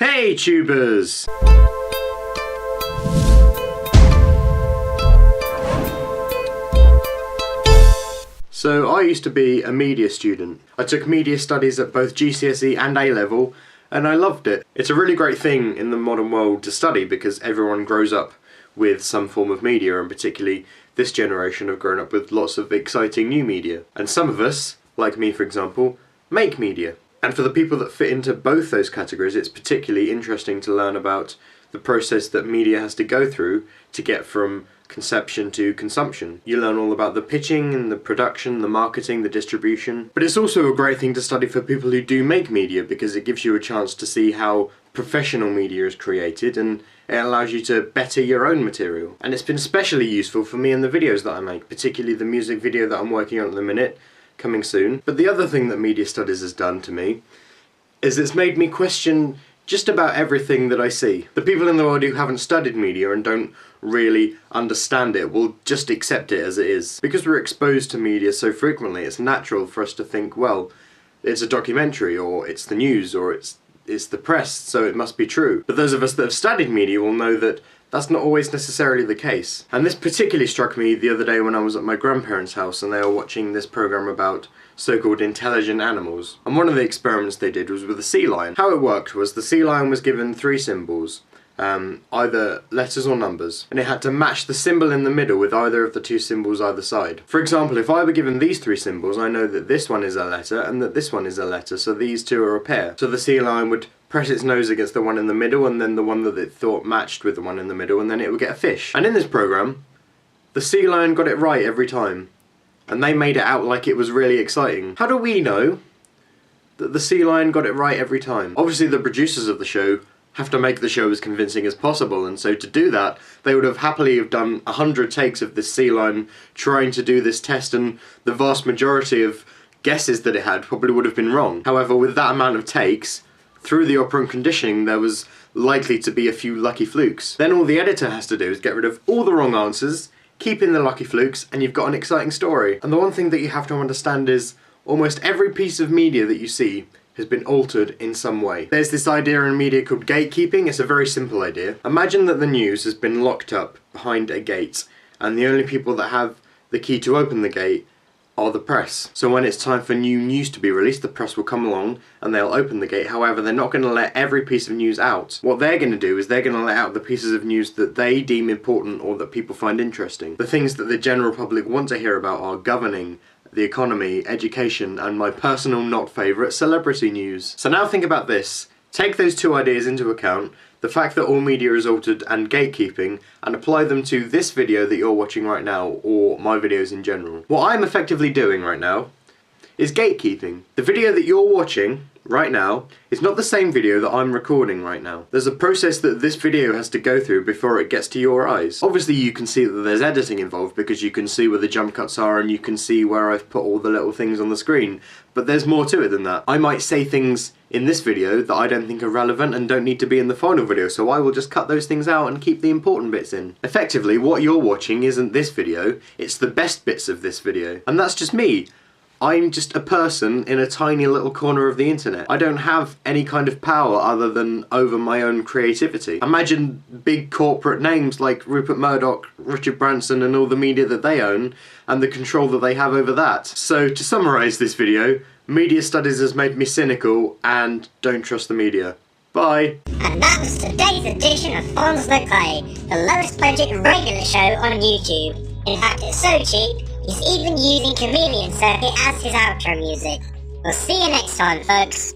Hey tubers! So I used to be a media student. I took media studies at both GCSE and A-level and I loved it. It's a really great thing in the modern world to study because everyone grows up with some form of media, and particularly this generation have grown up with lots of exciting new media. And some of us, like me for example, make media. And for the people that fit into both those categories, it's particularly interesting to learn about the process that media has to go through to get from conception to consumption. You learn all about the pitching and the production, the marketing, the distribution. But it's also a great thing to study for people who do make media because it gives you a chance to see how professional media is created, and it allows you to better your own material. And it's been especially useful for me in the videos that I make, particularly the music video that I'm working on at the minute, coming soon. But the other thing that media studies has done to me is it's made me question just about everything that I see. The people in the world who haven't studied media and don't really understand it will just accept it as it is. Because we're exposed to media so frequently, it's natural for us to think, well, it's a documentary, or it's the news, or it's the press, so it must be true. But those of us that have studied media will know that that's not always necessarily the case. And this particularly struck me the other day when I was at my grandparents' house and they were watching this program about so-called intelligent animals. And one of the experiments they did was with a sea lion. How it worked was the sea lion was given 3 symbols, either letters or numbers, and it had to match the symbol in the middle with either of the 2 symbols either side. For example, if I were given these 3 symbols, I know that this one is a letter and that this one is a letter, so these 2 are a pair. So the sea lion would press its nose against the one in the middle and then the one that it thought matched with the one in the middle, and then it would get a fish. And in this program, the sea lion got it right every time, and they made it out like it was really exciting. How do we know that the sea lion got it right every time? Obviously the producers of the show have to make the show as convincing as possible, and so to do that they would have happily have done 100 takes of this sea lion trying to do this test, and the vast majority of guesses that it had probably would have been wrong. However, with that amount of takes, through the operant conditioning, there was likely to be a few lucky flukes. Then all the editor has to do is get rid of all the wrong answers, keep in the lucky flukes, and you've got an exciting story. And the one thing that you have to understand is almost every piece of media that you see has been altered in some way. There's this idea in media called gatekeeping. It's a very simple idea. Imagine that the news has been locked up behind a gate, and the only people that have the key to open the gate are the press. So when it's time for new news to be released, the press will come along and they'll open the gate. However, they're not going to let every piece of news out. What they're going to do is they're going to let out the pieces of news that they deem important or that people find interesting. The things that the general public want to hear about are governing, the economy, education, and my personal not favourite, celebrity news. So now think about this. Take those 2 ideas into account, the fact that all media is altered and gatekeeping, and apply them to this video that you're watching right now, or my videos in general. What I'm effectively doing right now is gatekeeping. The video that you're watching right now is not the same video that I'm recording right now. There's a process that this video has to go through before it gets to your eyes. Obviously you can see that there's editing involved because you can see where the jump cuts are and you can see where I've put all the little things on the screen, but there's more to it than that. I might say things in this video that I don't think are relevant and don't need to be in the final video, so I will just cut those things out and keep the important bits in. Effectively, what you're watching isn't this video, it's the best bits of this video. And that's just me. I'm just a person in a tiny little corner of the internet. I don't have any kind of power other than over my own creativity. Imagine big corporate names like Rupert Murdoch, Richard Branson, and all the media that they own, and the control that they have over that. So to summarise this video, media studies has made me cynical and don't trust the media. Bye! And that was today's edition of Fonzleclay, the lowest budget regular show on YouTube. In fact, it's so cheap, he's even using Chameleon Circuit as his outro music. We'll see you next time, folks.